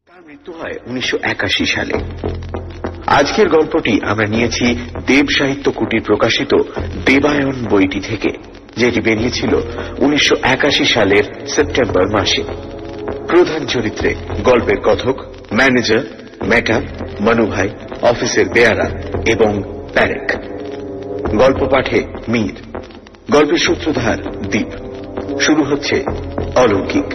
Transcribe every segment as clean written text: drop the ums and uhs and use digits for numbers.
তার মৃত্যু হয় 1981 সালে। আজকের গল্পটি আমরা নিয়েছি দেব সাহিত্য কুটির প্রকাশিত দেবায়ন বইটি থেকে, যেটি বেরিয়েছিল 1981 সালের সেপ্টেম্বর মাসে। প্রধান চরিত্রে গল্পের কথক, ম্যানেজার, মেটা, মনুভাই, অফিসের বেয়ারা এবং প্যারেক। গল্প পাঠে মীর। গল্পের সূত্রধার দীপ। শুরু হচ্ছে অলৌকিক।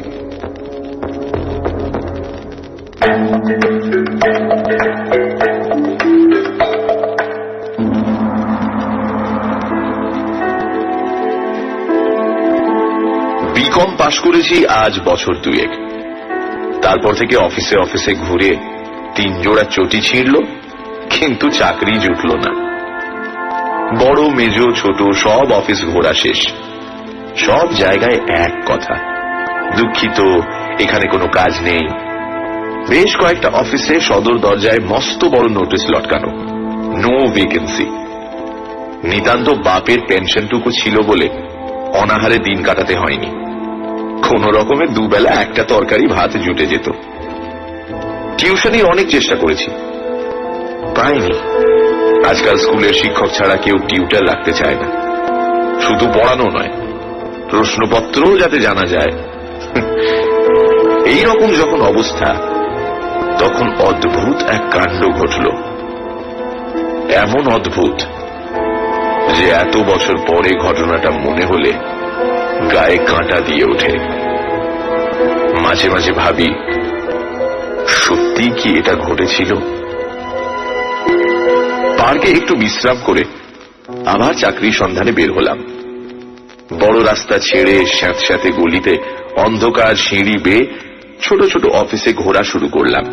বিকম পাশ করেছি আজ বছর দুয়েক। তারপর থেকে অফিসে অফিসে ঘুরে 3 জোড়া চটি ছিঁড়ল, কিন্তু চাকরি জুটল না। বড় মেজ ছোট সব অফিস ঘোরা শেষ। সব জায়গায় এক কথা, দুঃখিত, এখানে কোনো কাজ নেই। বেশ কয়েকটা অফিসে সদর দরজায় মস্ত বড় নোটিশ লটকানো, নো ভ্যাকেন্সি। নিতান্ত বাপের পেনশনটুকু ছিল বলে অনাহারে দিন কাটাতে হয়নি। কোন রকমের দুবেলা একটা তরকারি ভাত জুটে যেত। টিউশনের অনেক চেষ্টা করেছি, পাইনি। আজকাল স্কুলের শিক্ষক ছাড়া কেউ টিউটার রাখতে চায় না। শুধু পড়ানো নয়, প্রশ্নপত্রও যাতে জানা যায়। এই রকম যখন অবস্থা, তখন অদ্ভুত এক কাণ্ড ঘটল। এমন অদ্ভুত যে এত বছর পরে ঘটনাটা মনে হলে গায়ে কাঁটা দিয়ে ওঠে। মাঝে মাঝে ভাবি, সত্যি কি এটা ঘটেছিল? পার্কে একটু বিশ্রাম করে আবার চাকরির সন্ধানে বের হলাম। বড় রাস্তা ছেড়ে স্যাঁতস্যাঁতে গলিতে অন্ধকার সিঁড়ি বেয়ে ছোট ছোট অফিসে ঘোরা শুরু করলাম।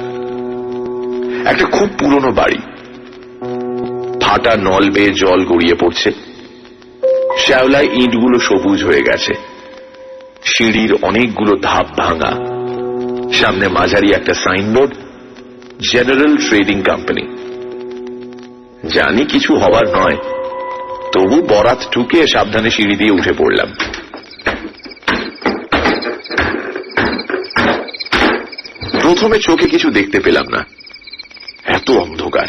একটা খুব পুরনো বাড়ি, ফাটা নল বেয়ে জল গড়িয়ে পড়ছে। শ্যাওলায় ইঁটগুলো সবুজ হয়ে গেছে। সিঁড়ির অনেকগুলো ধাপ ভাঙা। সামনে মাঝারি একটা সাইনবোর্ড, জেনারেল ট্রেডিং কোম্পানি। জানি কিছু হওয়ার নয়, তবু বরাত ঠুকে সাবধানে সিঁড়ি দিয়ে উঠে পড়লাম। প্রথমে চোখে কিছু দেখতে পেলাম না, এত অন্ধকার।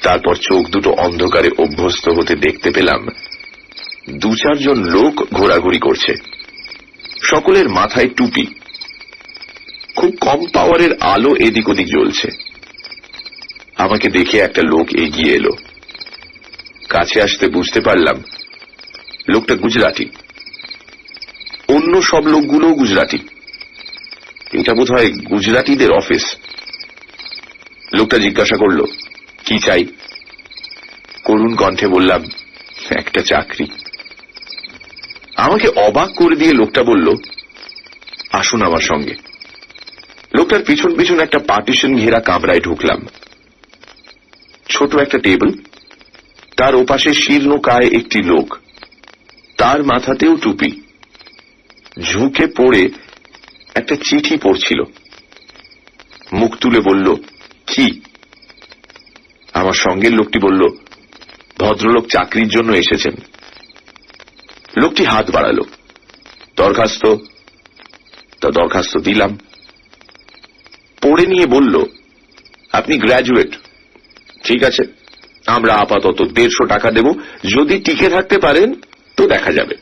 তারপর চোখ দুটো অন্ধকারে অভ্যস্ত হতে দেখতে পেলাম 2-4 জন লোক ঘোরাঘুরি করছে। সকলের মাথায় টুপি। খুব কম পাওয়ারের আলো এদিক ওদিক জ্বলছে। আমাকে দেখে একটা লোক এগিয়ে এলো। কাছে আসতে বুঝতে পারলাম লোকটা গুজরাটি। অন্য সব লোকগুলোও গুজরাটি। এটা বোধহয় গুজরাটিদের অফিস। লোকটা জিজ্ঞাসা করল, কি চাই? করুণ কণ্ঠে বললাম, একটা চাকরি। আমাকে অবাক করে দিয়ে লোকটা বলল, আসুন আমার সঙ্গে। লোকটার পিছন পিছন একটা পার্টিশন ঘেরা কামরায় ঢুকলাম। ছোট একটা টেবিল, তার ওপাশে শীর্ণ কায় একটি লোক, তার মাথাতেও টুপি। ঝুঁকে পড়ে একটা চিঠি পড়ছিল। মুখ তুলে বলল, কি? আমার সঙ্গের লোকটি বলল, ভদ্রলোক চাকরির জন্য এসেছেন। লোকটি হাত বাড়ালো, দরখাস্ত। তা দরখাস্ত দিলাম। পড়ে নিয়ে বলল, আপনি গ্র্যাজুয়েট? ঠিক আছে, আমরা আপাতত 150 টাকা দেব, যদি টিকে থাকতে পারেন তো দেখা যাবে।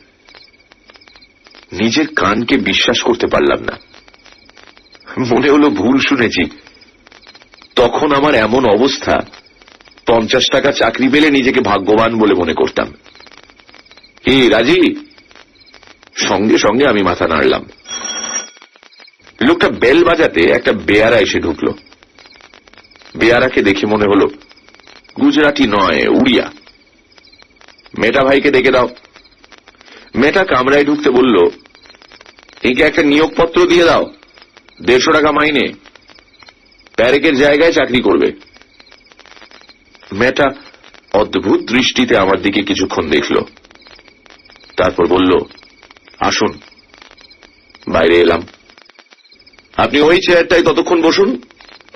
নিজের কানকে বিশ্বাস করতে পারলাম না। মনে হলো ভুল শুনেছি। তখন আমার এমন অবস্থা, 50 টাকা চাকরি পেলে নিজেকে ভাগ্যবান বলে মনে করতাম। হে রাজি? সঙ্গে সঙ্গে আমি মাথা নাড়লাম। লোকটা বেল বাজাতে একটা বেয়ারা এসে ঢুকলো। বেয়ারাকে দেখে মনে হলো গুজরাটি নয়, উড়িয়া। মেটা ভাইকে ডেকে দাও। মেটা কামরায় ঢুকতে বলল, একে একটা নিয়োগপত্র দিয়ে দাও, 150 টাকা মাইনে, প্যারেকের জায়গায় চাকরি করবে। মেটা অদ্ভুত দৃষ্টিতে আমার দিকে কিছুক্ষণ দেখল, তারপর বলল, আসুন। বাইরে এলাম। আপনি ওই চেয়ারটায় ততক্ষণ বসুন,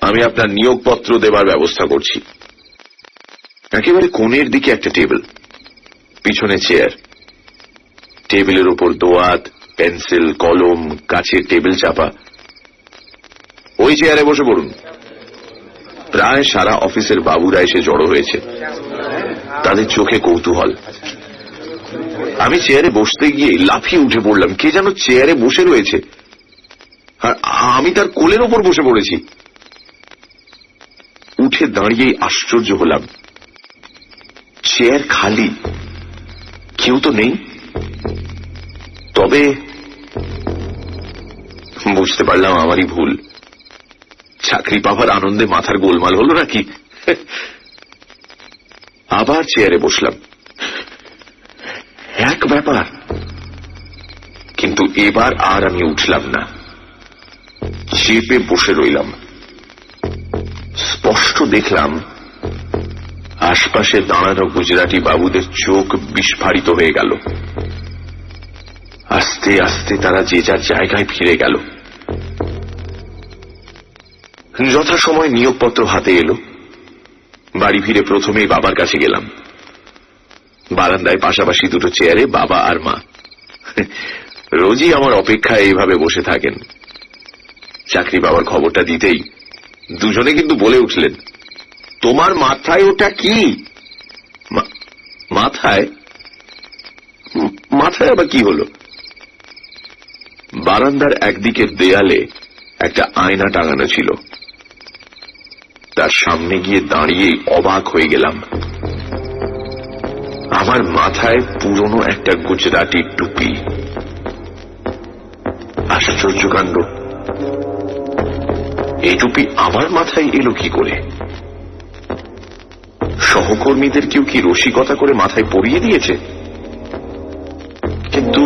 আমি আপনার নিয়োগপত্র দেবার ব্যবস্থা করছি। একেবারে কোণের দিকে একটা টেবিল, পিছনে চেয়ার। টেবিলের উপর দোয়াত, পেন্সিল, কলম, কাচের টেবিল চাপা। ওই চেয়ারে বসে পড়ুন। প্রায় সারা অফিসের বাবুরা এসে জড়ো হয়েছে, তাদের চোখে কৌতূহল। আমি চেয়ারে বসতে গিয়ে লাফিয়ে উঠে পড়লাম। কে যেন চেয়ারে বসে রয়েছে, আর আমি তার কোলের ওপর বসে পড়েছি। উঠে দাঁড়িয়েই আশ্চর্য হলাম, চেয়ার খালি, কেউ তো নেই। তবে বুঝতে পারলাম আমারই ভুল। চাকরি পাওয়ার আনন্দে মাথার গোলমাল হলো নাকি। আবার চেয়ারে বসলাম। এক ব্যাপার, কিন্তু এবার আর আমি উঠলাম না, চেপে বসে রইলাম। স্পষ্ট দেখলাম আশপাশে দাঁড়ানো গুজরাটি বাবুদের চোখ বিস্ফারিত হয়ে গেল। আস্তে আস্তে তারা যে যার জায়গায় ফিরে গেল। যথাসময় নিয়োগপত্র হাতে এলো। বাড়ি ফিরে প্রথমেই বাবার কাছে গেলাম। বারান্দায় পাশাপাশি দুটো চেয়ারে বাবা আর মা। রোজই আমার অপেক্ষায় এইভাবে বসে থাকেন। চাকরি পাওয়ার খবরটা দিতেই দুজনে কিন্তু বলে উঠলেন, তোমার মাথায় ওটা কি? মাথায়? মাথায় আবার কি হলো? বারান্দার একদিকের দেয়ালে একটা আয়না টাঙানো ছিল। তার সামনে গিয়ে দাঁড়িয়ে অবাক হয়ে গেলাম। আমার মাথায় পুরনো একটা গুজরাটি টুপি। আশ্চর্য কাণ্ড, এই টুপি আমার মাথায় এলো কি করে? সহকর্মীদের কেউ কি রসিকতা করে মাথায় পরিয়ে দিয়েছে? কিন্তু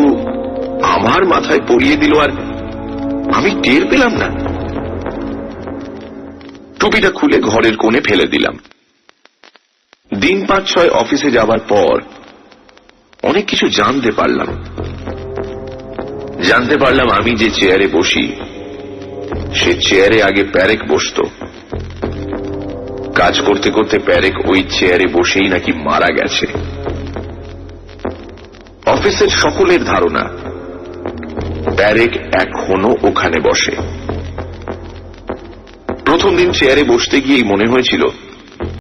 আমার মাথায় পরিয়ে দিল আর আমি টের পেলাম না। টুপিটা খুলে ঘরের কোণে ফেলে দিলাম। দিন 5-6 অফিসে যাবার পর অনেক কিছু জানতে পারলাম। আমি যে চেয়ারে বসি, সে চেয়ারে আগে প্যারেক বসত। কাজ করতে করতে প্যারেক ওই চেয়ারে বসেই নাকি মারা গেছে। অফিসের সকলের ধারণা প্যারেক এখনো ওখানে বসে। প্রথম দিন চেয়ারে বসতে গিয়েই মনে হয়েছিল